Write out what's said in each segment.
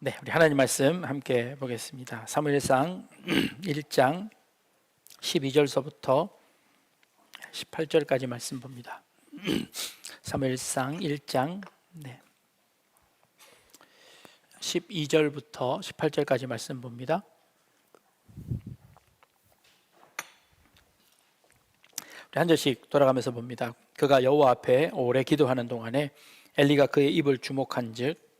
네, 우리 하나님 말씀 함께 보겠습니다. 사무엘상 1장 12절서부터 18절까지 말씀 봅니다. 사무엘상 1장 12절부터 18절까지 말씀 봅니다. 우리 한 절씩 돌아가면서 봅니다. 그가 여호와 앞에 오래 기도하는 동안에 엘리가 그의 입을 주목한즉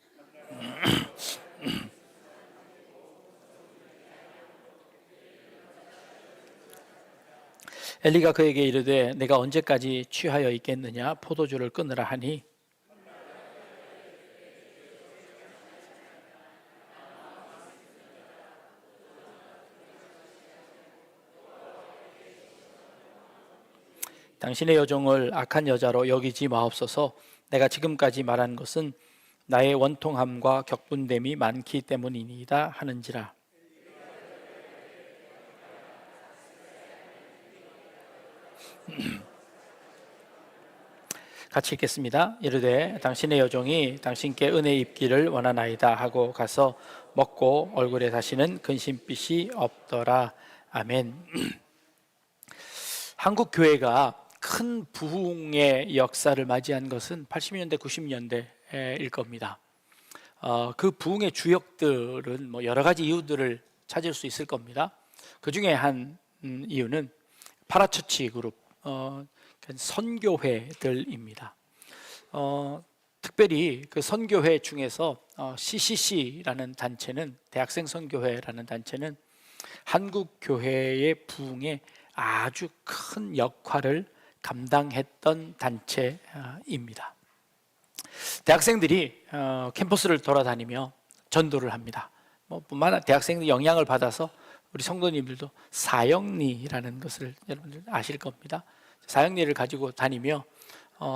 엘리가 그에게 이르되 내가 언제까지 취하여 있겠느냐 포도주를 끊으라 하니 당신의 여종을 악한 여자로 여기지 마옵소서. 내가 지금까지 말한 것은 나의 원통함과 격분됨이 많기 때문이니이다 하는지라. 같이 읽겠습니다. 이르되 당신의 여종이 당신께 은혜 입기를 원하나이다 하고 가서 먹고 얼굴에 다시는 근심빛이 없더라. 아멘. 한국 교회가 큰 부흥의 역사를 맞이한 것은 80년대, 90년대일 겁니다. 그 부흥의 주역들은 여러 가지 이유들을 찾을 수 있을 겁니다. 그 중에 한 이유는 파라처치 그룹, 선교회들입니다. 특별히 그 선교회 중에서 CCC라는 단체는, 대학생 선교회라는 단체는 한국 교회의 부흥에 아주 큰 역할을 감당했던 단체입니다. 대학생들이 캠퍼스를 돌아다니며 전도를 합니다. 뿐만 아니라 대학생들 영향을 받아서 우리 성도님들도 사형리라는 것을 여러분들 아실 겁니다. 사형리를 가지고 다니며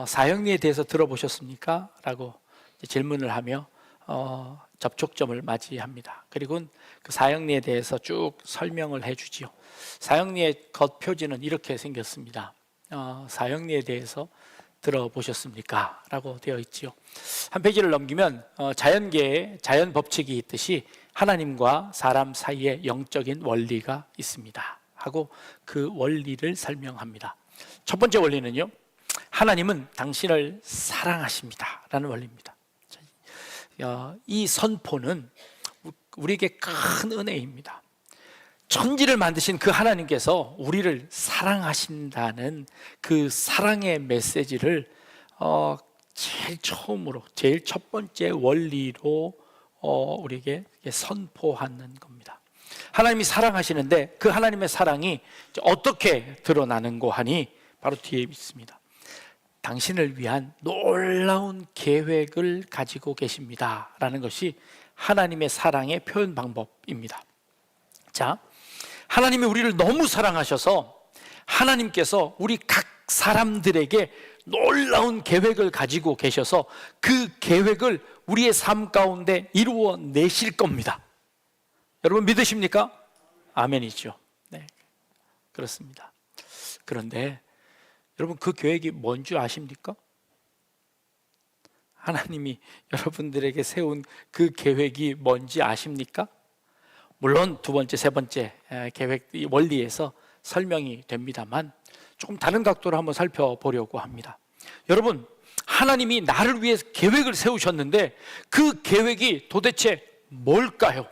사형리에 대해서 들어보셨습니까? 라고 질문을 하며 접촉점을 맞이합니다. 그리고 그 사형리에 대해서 쭉 설명을 해주지요. 사형리의 겉표지는 이렇게 생겼습니다. 사형리에 대해서 들어보셨습니까? 라고 되어 있지요. 한 페이지를 넘기면 자연계에 자연 법칙이 있듯이 하나님과 사람 사이에 영적인 원리가 있습니다 하고 그 원리를 설명합니다. 첫 번째 원리는요, 하나님은 당신을 사랑하십니다 라는 원리입니다. 이 선포는 우리에게 큰 은혜입니다. 천지를 만드신 그 하나님께서 우리를 사랑하신다는 그 사랑의 메시지를 제일 처음으로, 제일 첫 번째 원리로 우리에게 선포하는 겁니다. 하나님이 사랑하시는데 그 하나님의 사랑이 어떻게 드러나는고 하니 바로 뒤에 있습니다. 당신을 위한 놀라운 계획을 가지고 계십니다 라는 것이 하나님의 사랑의 표현 방법입니다. 자, 하나님이 우리를 너무 사랑하셔서 하나님께서 우리 각 사람들에게 놀라운 계획을 가지고 계셔서 그 계획을 우리의 삶 가운데 이루어내실 겁니다. 여러분 믿으십니까? 아멘이죠. 네, 그렇습니다. 그런데 여러분 그 계획이 뭔 줄 아십니까? 하나님이 여러분들에게 세운 그 계획이 뭔지 아십니까? 물론 두 번째, 세 번째 계획 원리에서 설명이 됩니다만 조금 다른 각도로 한번 살펴보려고 합니다. 여러분, 하나님이 나를 위해 계획을 세우셨는데 그 계획이 도대체 뭘까요?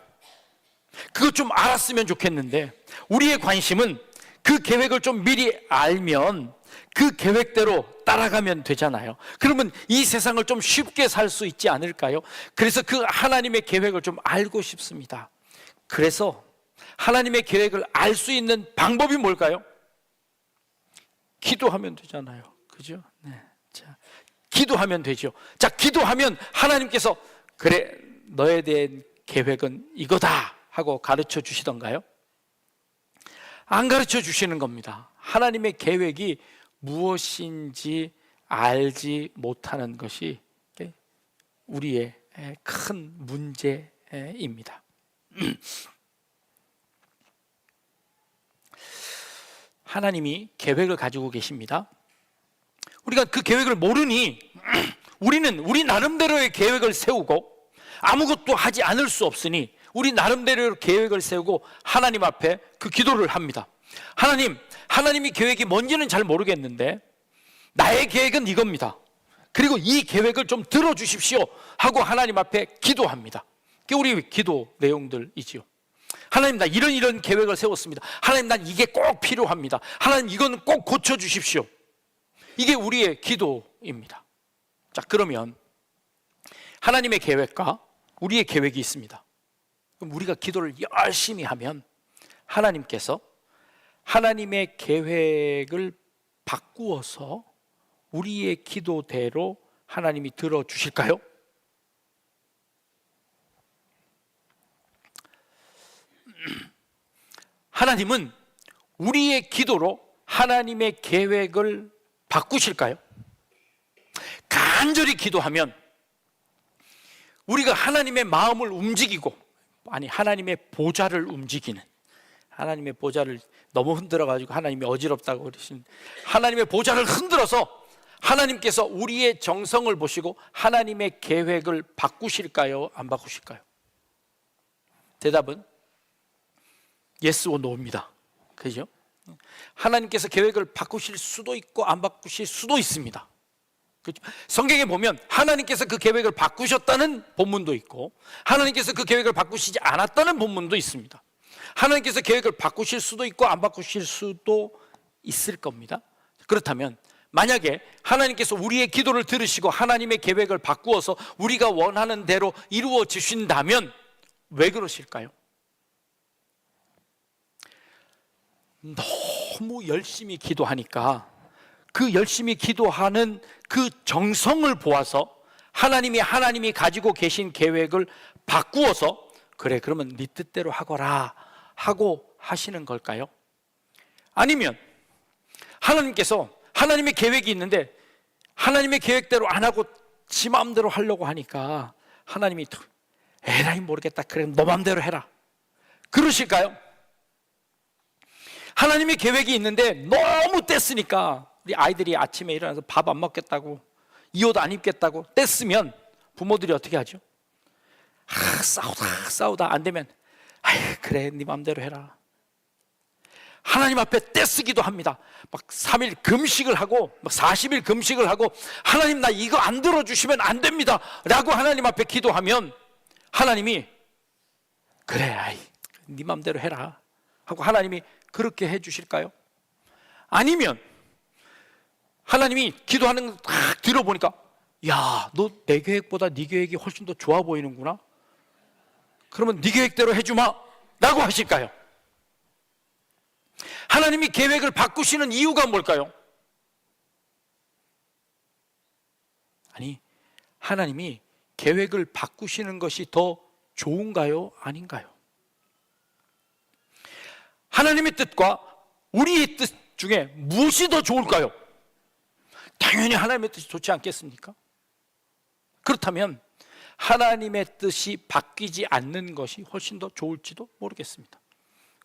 그거 좀 알았으면 좋겠는데 우리의 관심은 그 계획을 좀 미리 알면 그 계획대로 따라가면 되잖아요. 그러면 이 세상을 좀 쉽게 살 수 있지 않을까요? 그래서 그 하나님의 계획을 좀 알고 싶습니다. 그래서 하나님의 계획을 알 수 있는 방법이 뭘까요? 기도하면 되잖아요. 그죠? 네. 자, 기도하면 되죠. 자, 기도하면 하나님께서 그래, 너에 대한 계획은 이거다 하고 가르쳐 주시던가요? 안 가르쳐 주시는 겁니다. 하나님의 계획이 무엇인지 알지 못하는 것이 우리의 큰 문제입니다. 하나님이 계획을 가지고 계십니다. 우리가 그 계획을 모르니 우리는 우리 나름대로의 계획을 세우고 아무것도 하지 않을 수 없으니 우리 나름대로 계획을 세우고 하나님 앞에 그 기도를 합니다. 하나님이 계획이 뭔지는 잘 모르겠는데 나의 계획은 이겁니다. 그리고 이 계획을 좀 들어주십시오 하고 하나님 앞에 기도합니다. 그게 우리 기도 내용들이지요. 하나님, 나 이런 계획을 세웠습니다. 하나님, 난 이게 꼭 필요합니다. 하나님, 이거는 꼭 고쳐주십시오. 이게 우리의 기도입니다. 자, 그러면 하나님의 계획과 우리의 계획이 있습니다. 그럼 우리가 기도를 열심히 하면 하나님께서 하나님의 계획을 바꾸어서 우리의 기도대로 하나님이 들어주실까요? 하나님은 우리의 기도로 하나님의 계획을 바꾸실까요? 간절히 기도하면 우리가 하나님의 마음을 움직이고, 아니 하나님의 보좌를 움직이는, 하나님의 보좌를 너무 흔들어가지고 하나님이 어지럽다고 그러시는, 하나님의 보좌를 흔들어서 하나님께서 우리의 정성을 보시고 하나님의 계획을 바꾸실까요? 안 바꾸실까요? 대답은 yes or no입니다. 그죠? 하나님께서 계획을 바꾸실 수도 있고 안 바꾸실 수도 있습니다. 그렇죠? 성경에 보면 하나님께서 그 계획을 바꾸셨다는 본문도 있고 하나님께서 그 계획을 바꾸시지 않았다는 본문도 있습니다. 하나님께서 계획을 바꾸실 수도 있고 안 바꾸실 수도 있을 겁니다. 그렇다면 만약에 하나님께서 우리의 기도를 들으시고 하나님의 계획을 바꾸어서 우리가 원하는 대로 이루어 주신다면 왜 그러실까요? 너무 열심히 기도하니까 그 열심히 기도하는 그 정성을 보아서 하나님이 가지고 계신 계획을 바꾸어서 그래, 그러면 네 뜻대로 하거라 하고 하시는 걸까요? 아니면 하나님께서 하나님의 계획이 있는데 하나님의 계획대로 안 하고 지 마음대로 하려고 하니까 하나님이 에라이 모르겠다, 그래 너 마음대로 해라, 그러실까요? 하나님의 계획이 있는데 너무 뗐으니까 우리 아이들이 아침에 일어나서 밥 안 먹겠다고, 이 옷 안 입겠다고 뗐으면 부모들이 어떻게 하죠? 싸우다 안 되면 그래 네 마음대로 해라. 하나님 앞에 떼쓰기도 합니다. 막 3일 금식을 하고 막 40일 금식을 하고 하나님 나 이거 안 들어주시면 안 됩니다 라고 하나님 앞에 기도하면 하나님이 그래 네 마음대로 해라 하고 하나님이 그렇게 해주실까요? 아니면 하나님이 기도하는 거 딱 들어보니까 야, 너 내 계획보다 네 계획이 훨씬 더 좋아 보이는구나, 그러면 네 계획대로 해주마 라고 하실까요? 하나님이 계획을 바꾸시는 이유가 뭘까요? 아니, 하나님이 계획을 바꾸시는 것이 더 좋은가요? 아닌가요? 하나님의 뜻과 우리의 뜻 중에 무엇이 더 좋을까요? 당연히 하나님의 뜻이 좋지 않겠습니까? 그렇다면 하나님의 뜻이 바뀌지 않는 것이 훨씬 더 좋을지도 모르겠습니다.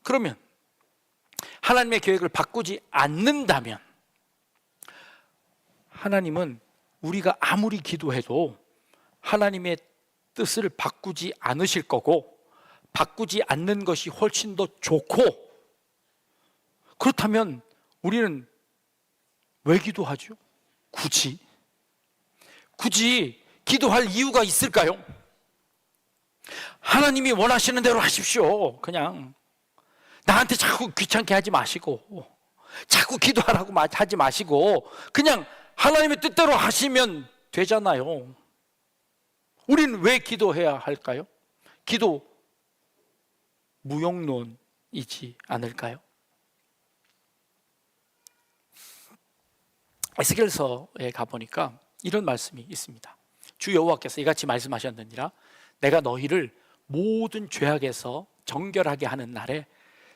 그러면 하나님의 계획을 바꾸지 않는다면 하나님은 우리가 아무리 기도해도 하나님의 뜻을 바꾸지 않으실 거고 바꾸지 않는 것이 훨씬 더 좋고, 그렇다면 우리는 왜 기도하죠? 굳이 기도할 이유가 있을까요? 하나님이 원하시는 대로 하십시오. 그냥 나한테 자꾸 귀찮게 하지 마시고 자꾸 기도하라고 하지 마시고 그냥 하나님의 뜻대로 하시면 되잖아요. 우리는 왜 기도해야 할까요? 기도 무용론이지 않을까요? 에스겔서에 가보니까 이런 말씀이 있습니다. 주 여호와께서 이같이 말씀하셨느니라, 내가 너희를 모든 죄악에서 정결하게 하는 날에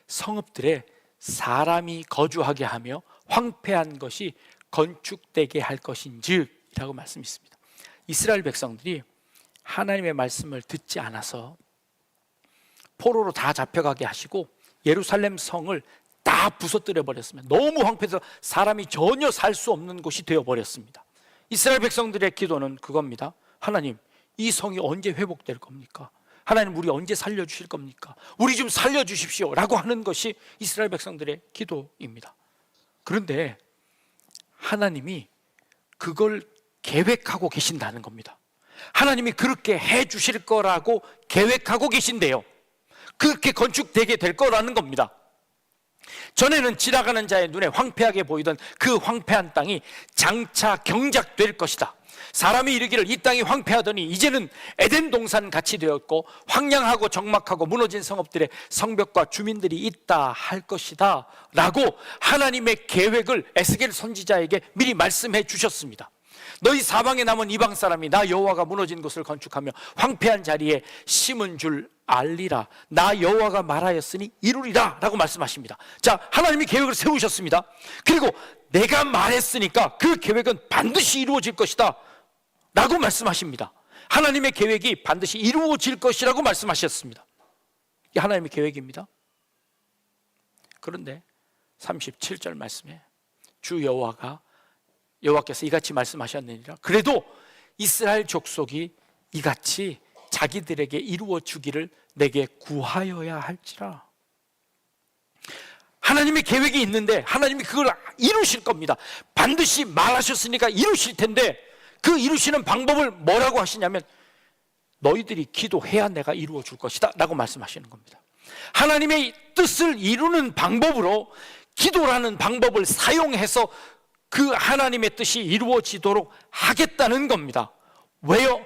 성읍들에 사람이 거주하게 하며 황폐한 것이 건축되게 할 것인즉 이라고 말씀이 있습니다. 이스라엘 백성들이 하나님의 말씀을 듣지 않아서 포로로 다 잡혀가게 하시고 예루살렘 성을 다 부서뜨려 버렸습니다. 너무 황폐해서 사람이 전혀 살 수 없는 곳이 되어버렸습니다. 이스라엘 백성들의 기도는 그겁니다. 하나님, 이 성이 언제 회복될 겁니까? 하나님 우리 언제 살려주실 겁니까? 우리 좀 살려주십시오 라고 하는 것이 이스라엘 백성들의 기도입니다. 그런데 하나님이 그걸 계획하고 계신다는 겁니다. 하나님이 그렇게 해 주실 거라고 계획하고 계신데요, 그렇게 건축되게 될 거라는 겁니다. 전에는 지나가는 자의 눈에 황폐하게 보이던 그 황폐한 땅이 장차 경작될 것이다. 사람이 이르기를 이 땅이 황폐하더니 이제는 에덴 동산 같이 되었고 황량하고 적막하고 무너진 성읍들의 성벽과 주민들이 있다 할 것이다 라고 하나님의 계획을 에스겔 선지자에게 미리 말씀해 주셨습니다. 너희 사방에 남은 이방 사람이 나 여호와가 무너진 곳을 건축하며 황폐한 자리에 심은 줄 알리라. 나 여호와가 말하였으니 이루리라 라고 말씀하십니다. 자, 하나님이 계획을 세우셨습니다. 그리고 내가 말했으니까 그 계획은 반드시 이루어질 것이다 라고 말씀하십니다. 하나님의 계획이 반드시 이루어질 것이라고 말씀하셨습니다. 이게 하나님의 계획입니다. 그런데 37절 말씀에 주 여호와께서 이같이 말씀하셨느니라. 그래도 이스라엘 족속이 이같이 자기들에게 이루어 주기를 내게 구하여야 할지라. 하나님의 계획이 있는데 하나님이 그걸 이루실 겁니다. 반드시 말하셨으니까 이루실 텐데 그 이루시는 방법을 뭐라고 하시냐면 너희들이 기도해야 내가 이루어 줄 것이다 라고 말씀하시는 겁니다. 하나님의 뜻을 이루는 방법으로 기도라는 방법을 사용해서 그 하나님의 뜻이 이루어지도록 하겠다는 겁니다. 왜요?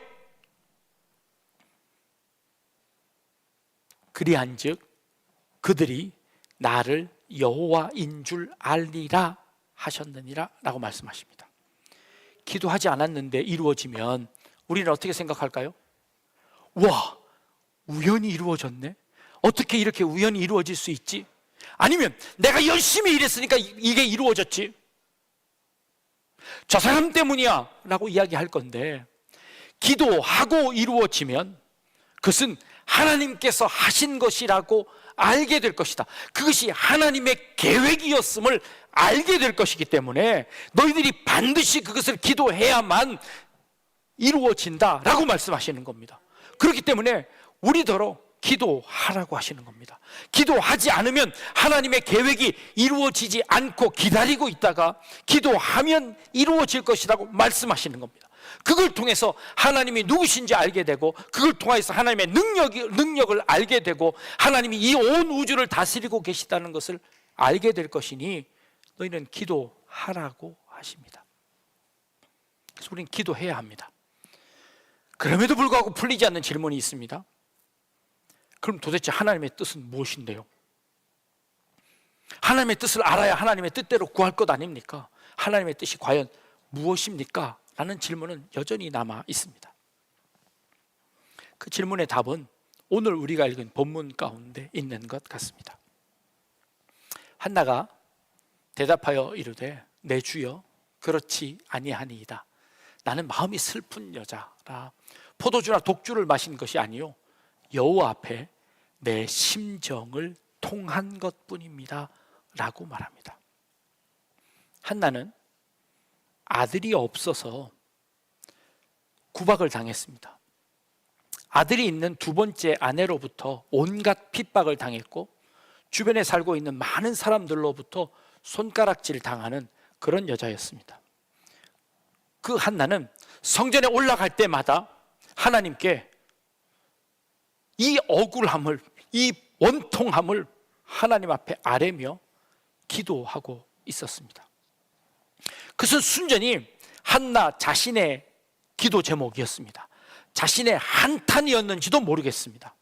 그리한즉 그들이 나를 여호와인 줄 알리라 하셨느니라 라고 말씀하십니다. 기도하지 않았는데 이루어지면 우리는 어떻게 생각할까요? 와, 우연히 이루어졌네? 어떻게 이렇게 우연히 이루어질 수 있지? 아니면 내가 열심히 일했으니까 이게 이루어졌지? 저 사람 때문이야 라고 이야기할 건데, 기도하고 이루어지면 그것은 하나님께서 하신 것이라고 알게 될 것이다. 그것이 하나님의 계획이었음을 알게 될 것이기 때문에 너희들이 반드시 그것을 기도해야만 이루어진다라고 말씀하시는 겁니다. 그렇기 때문에 우리더러 기도하라고 하시는 겁니다. 기도하지 않으면 하나님의 계획이 이루어지지 않고 기다리고 있다가 기도하면 이루어질 것이라고 말씀하시는 겁니다. 그걸 통해서 하나님이 누구신지 알게 되고, 그걸 통해서 하나님의 능력을 알게 되고, 하나님이 이 온 우주를 다스리고 계시다는 것을 알게 될 것이니 너희는 기도하라고 하십니다. 그래서 우리는 기도해야 합니다. 그럼에도 불구하고 풀리지 않는 질문이 있습니다. 그럼 도대체 하나님의 뜻은 무엇인데요? 하나님의 뜻을 알아야 하나님의 뜻대로 구할 것 아닙니까? 하나님의 뜻이 과연 무엇입니까? 라는 질문은 여전히 남아 있습니다. 그 질문의 답은 오늘 우리가 읽은 본문 가운데 있는 것 같습니다. 한나가 대답하여 이르되 내 주여 그렇지 아니하니이다. 나는 마음이 슬픈 여자라. 포도주나 독주를 마신 것이 아니요 여호와 앞에 내 심정을 통한 것뿐입니다 라고 말합니다. 한나는 아들이 없어서 구박을 당했습니다. 아들이 있는 두 번째 아내로부터 온갖 핍박을 당했고, 주변에 살고 있는 많은 사람들로부터 손가락질 당하는 그런 여자였습니다. 그 한나는 성전에 올라갈 때마다 하나님께 이 억울함을, 이 원통함을 하나님 앞에 아뢰며 기도하고 있었습니다. 그것은 순전히 한나 자신의 기도 제목이었습니다. 자신의 한탄이었는지도 모르겠습니다.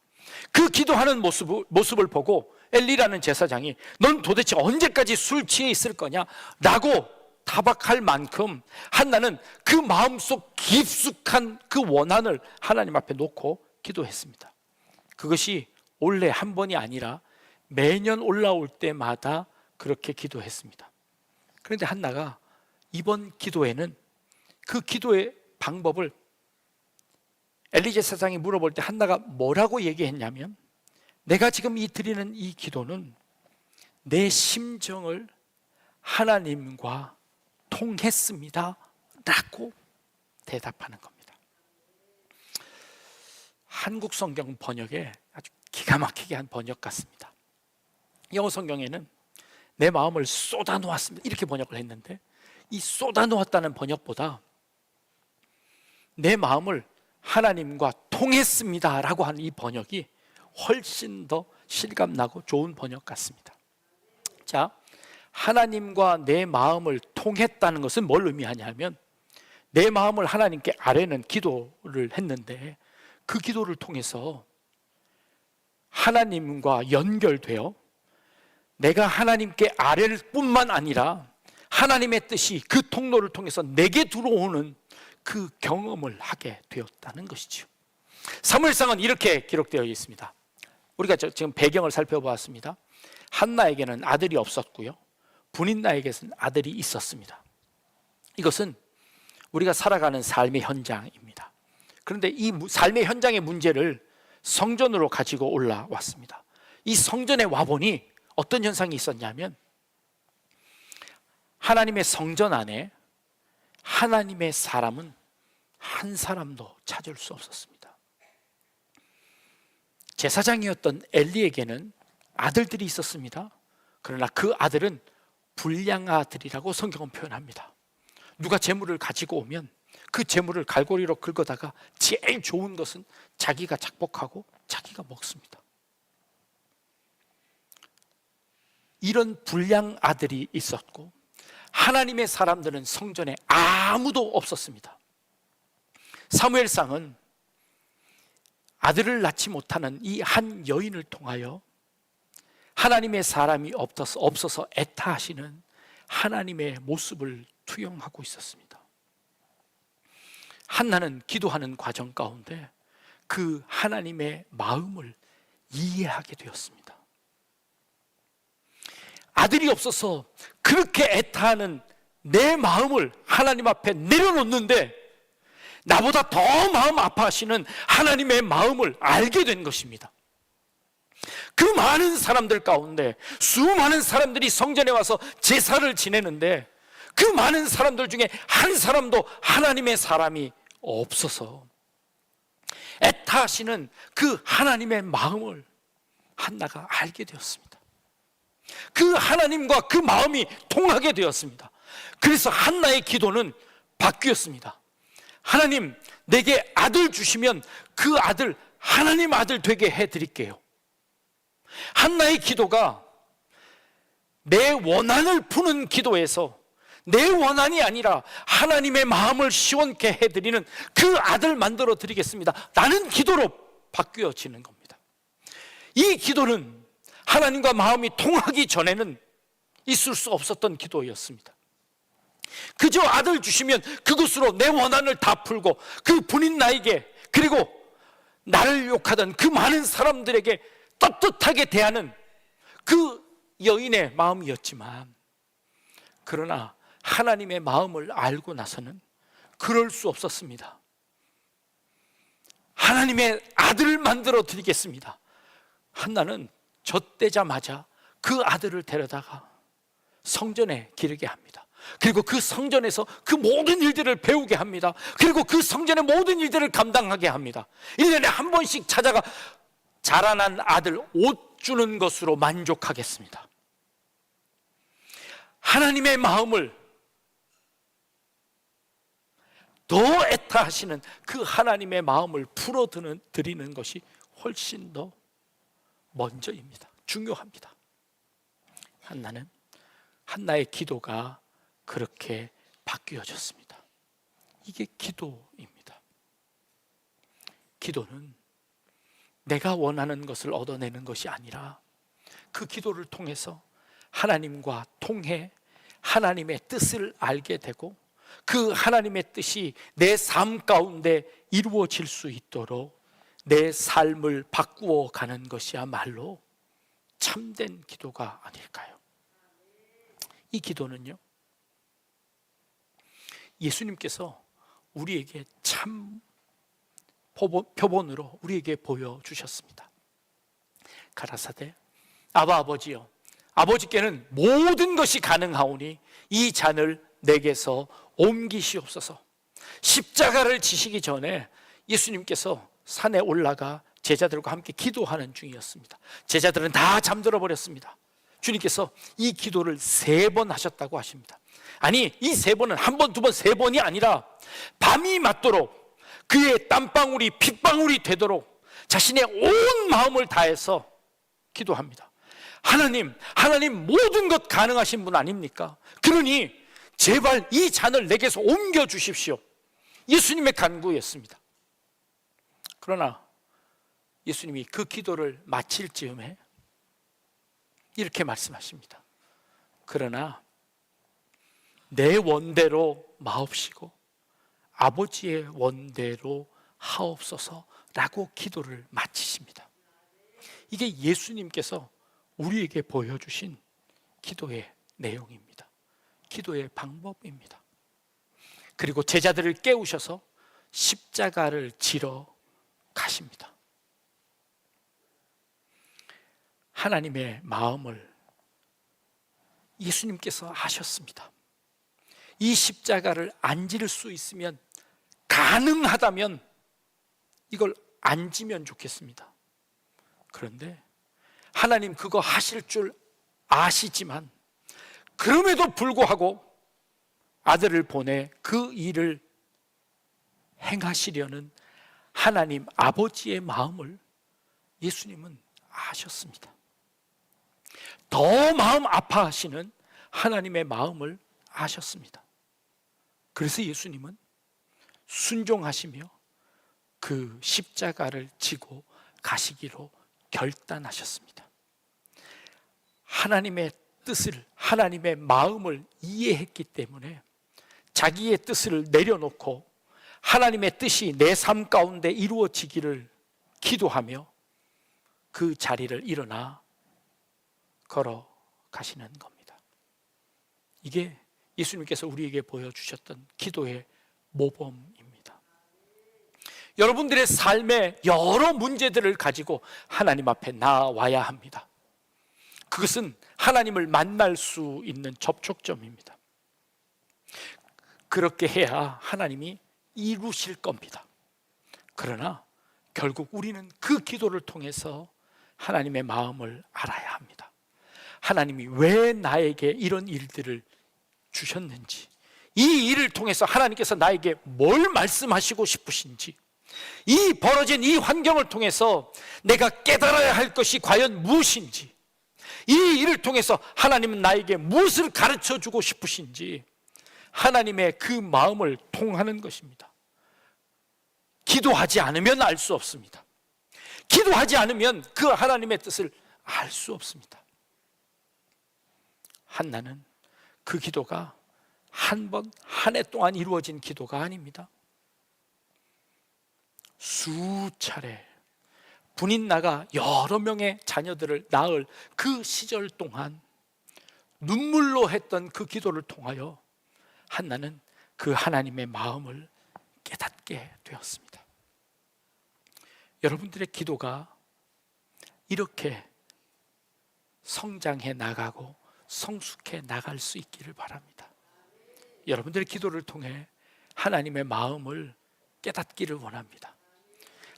그 기도하는 모습을 보고 엘리라는 제사장이 넌 도대체 언제까지 술 취해 있을 거냐? 라고 타박할 만큼 한나는 그 마음속 깊숙한 그 원한을 하나님 앞에 놓고 기도했습니다. 그것이 올해 한 번이 아니라 매년 올라올 때마다 그렇게 기도했습니다. 그런데 한나가 이번 기도에는 그 기도의 방법을 엘리 제사장이 물어볼 때 한나가 뭐라고 얘기했냐면, 내가 지금 드리는 이 기도는 내 심정을 하나님과 통했습니다 라고 대답하는 겁니다. 한국 성경 번역에 아주 기가 막히게 한 번역 같습니다. 영어 성경에는 내 마음을 쏟아놓았습니다 이렇게 번역을 했는데, 이 쏟아놓았다는 번역보다 내 마음을 하나님과 통했습니다 라고 하는 이 번역이 훨씬 더 실감나고 좋은 번역 같습니다. 자, 하나님과 내 마음을 통했다는 것은 뭘 의미하냐면, 내 마음을 하나님께 아뢰는 기도를 했는데 그 기도를 통해서 하나님과 연결되어 내가 하나님께 아뢰를 뿐만 아니라 하나님의 뜻이 그 통로를 통해서 내게 들어오는 그 경험을 하게 되었다는 것이죠. 사무엘상은 이렇게 기록되어 있습니다. 우리가 지금 배경을 살펴보았습니다. 한나에게는 아들이 없었고요, 분인나에게는 아들이 있었습니다. 이것은 우리가 살아가는 삶의 현장입니다. 그런데 이 삶의 현장의 문제를 성전으로 가지고 올라왔습니다. 이 성전에 와보니 어떤 현상이 있었냐면, 하나님의 성전 안에 하나님의 사람은 한 사람도 찾을 수 없었습니다. 제사장이었던 엘리에게는 아들들이 있었습니다. 그러나 그 아들은 불량아들이라고 성경은 표현합니다. 누가 재물을 가지고 오면 그 재물을 갈고리로 긁어다가 제일 좋은 것은 자기가 작복하고 자기가 먹습니다. 이런 불량아들이 있었고, 하나님의 사람들은 성전에 아무도 없었습니다. 사무엘상은 아들을 낳지 못하는 이 한 여인을 통하여 하나님의 사람이 없어서 애타하시는 하나님의 모습을 투영하고 있었습니다. 한나는 기도하는 과정 가운데 그 하나님의 마음을 이해하게 되었습니다. 아들이 없어서 그렇게 애타하는 내 마음을 하나님 앞에 내려놓는데 나보다 더 마음 아파하시는 하나님의 마음을 알게 된 것입니다. 그 많은 사람들 가운데 수많은 사람들이 성전에 와서 제사를 지내는데 그 많은 사람들 중에 한 사람도 하나님의 사람이 없어서 애타하시는 그 하나님의 마음을 한나가 알게 되었습니다. 그 하나님과 그 마음이 통하게 되었습니다. 그래서 한나의 기도는 바뀌었습니다. 하나님, 내게 아들 주시면 그 아들 하나님 아들 되게 해드릴게요. 한나의 기도가 내 원한을 푸는 기도에서 내 원한이 아니라 하나님의 마음을 시원케 해드리는 그 아들 만들어 드리겠습니다 라는 기도로 바뀌어지는 겁니다. 이 기도는 하나님과 마음이 통하기 전에는 있을 수 없었던 기도였습니다. 그저 아들 주시면 그것으로 내 원한을 다 풀고 그 분인 나에게, 그리고 나를 욕하던 그 많은 사람들에게 떳떳하게 대하는 그 여인의 마음이었지만, 그러나 하나님의 마음을 알고 나서는 그럴 수 없었습니다. 하나님의 아들을 만들어 드리겠습니다. 한나는 젖되자마자 그 아들을 데려다가 성전에 기르게 합니다. 그리고 그 성전에서 그 모든 일들을 배우게 합니다. 그리고 그 성전의 모든 일들을 감당하게 합니다. 1년에 한 번씩 찾아가 자라난 아들 옷 주는 것으로 만족하겠습니다. 하나님의 마음을 더 애타하시는 그 하나님의 마음을 풀어드리는 것이 훨씬 더 먼저입니다. 중요합니다. 한나의 기도가 그렇게 바뀌어졌습니다. 이게 기도입니다. 기도는 내가 원하는 것을 얻어내는 것이 아니라 그 기도를 통해서 하나님과 통해 하나님의 뜻을 알게 되고 그 하나님의 뜻이 내 삶 가운데 이루어질 수 있도록 내 삶을 바꾸어 가는 것이야말로 참된 기도가 아닐까요? 이 기도는요, 예수님께서 우리에게 참 표본으로 우리에게 보여주셨습니다. 가라사대 아바 아버지여, 아버지께는 모든 것이 가능하오니 이 잔을 내게서 옮기시옵소서. 십자가를 지시기 전에 예수님께서 산에 올라가 제자들과 함께 기도하는 중이었습니다. 제자들은 다 잠들어 버렸습니다. 주님께서 이 기도를 3번 하셨다고 하십니다. 아니, 이 3번은 한 번, 두 번, 3번이 아니라 밤이 맞도록 그의 땀방울이 핏방울이 되도록 자신의 온 마음을 다해서 기도합니다. 하나님 모든 것 가능하신 분 아닙니까? 그러니 제발 이 잔을 내게서 옮겨 주십시오. 예수님의 간구였습니다. 그러나 예수님이 그 기도를 마칠 즈음에 이렇게 말씀하십니다. 그러나 내 원대로 마옵시고 아버지의 원대로 하옵소서라고 기도를 마치십니다. 이게 예수님께서 우리에게 보여주신 기도의 내용입니다. 기도의 방법입니다. 그리고 제자들을 깨우셔서 십자가를 지러 가십니다. 하나님의 마음을 예수님께서 아셨습니다. 이 십자가를 안 질 수 있으면, 가능하다면 이걸 안 지면 좋겠습니다. 그런데 하나님 그거 하실 줄 아시지만 그럼에도 불구하고 아들을 보내 그 일을 행하시려는 하나님 아버지의 마음을 예수님은 아셨습니다. 더 마음 아파하시는 하나님의 마음을 아셨습니다. 그래서 예수님은 순종하시며 그 십자가를 지고 가시기로 결단하셨습니다. 하나님의 뜻을, 하나님의 마음을 이해했기 때문에 자기의 뜻을 내려놓고 하나님의 뜻이 내 삶 가운데 이루어지기를 기도하며 그 자리를 일어나 걸어가시는 겁니다. 이게 예수님께서 우리에게 보여주셨던 기도의 모범입니다. 여러분들의 삶에 여러 문제들을 가지고 하나님 앞에 나와야 합니다. 그것은 하나님을 만날 수 있는 접촉점입니다. 그렇게 해야 하나님이 이루실 겁니다. 그러나 결국 우리는 그 기도를 통해서 하나님의 마음을 알아야 합니다. 하나님이 왜 나에게 이런 일들을 주셨는지, 이 일을 통해서 하나님께서 나에게 뭘 말씀하시고 싶으신지, 이 벌어진 이 환경을 통해서 내가 깨달아야 할 것이 과연 무엇인지, 이 일을 통해서 하나님은 나에게 무엇을 가르쳐 주고 싶으신지 하나님의 그 마음을 통하는 것입니다. 기도하지 않으면 알 수 없습니다. 기도하지 않으면 그 하나님의 뜻을 알 수 없습니다. 한나는 그 기도가 한 번, 한 해 동안 이루어진 기도가 아닙니다. 수차례 분인 나가 여러 명의 자녀들을 낳을 그 시절 동안 눈물로 했던 그 기도를 통하여 한나는 그 하나님의 마음을 깨닫게 되었습니다. 여러분들의 기도가 이렇게 성장해 나가고 성숙해 나갈 수 있기를 바랍니다. 여러분들의 기도를 통해 하나님의 마음을 깨닫기를 원합니다.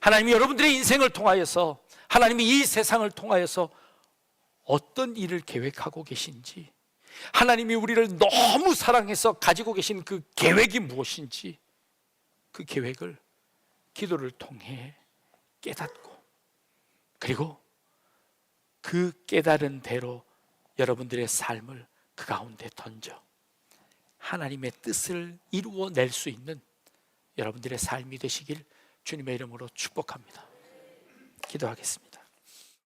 하나님이 여러분들의 인생을 통하여서, 하나님이 이 세상을 통하여서 어떤 일을 계획하고 계신지, 하나님이 우리를 너무 사랑해서 가지고 계신 그 계획이 무엇인지, 그 계획을 기도를 통해 깨닫고, 그리고 그 깨달은 대로 여러분들의 삶을 그 가운데 던져 하나님의 뜻을 이루어낼 수 있는 여러분들의 삶이 되시길 주님의 이름으로 축복합니다. 기도하겠습니다.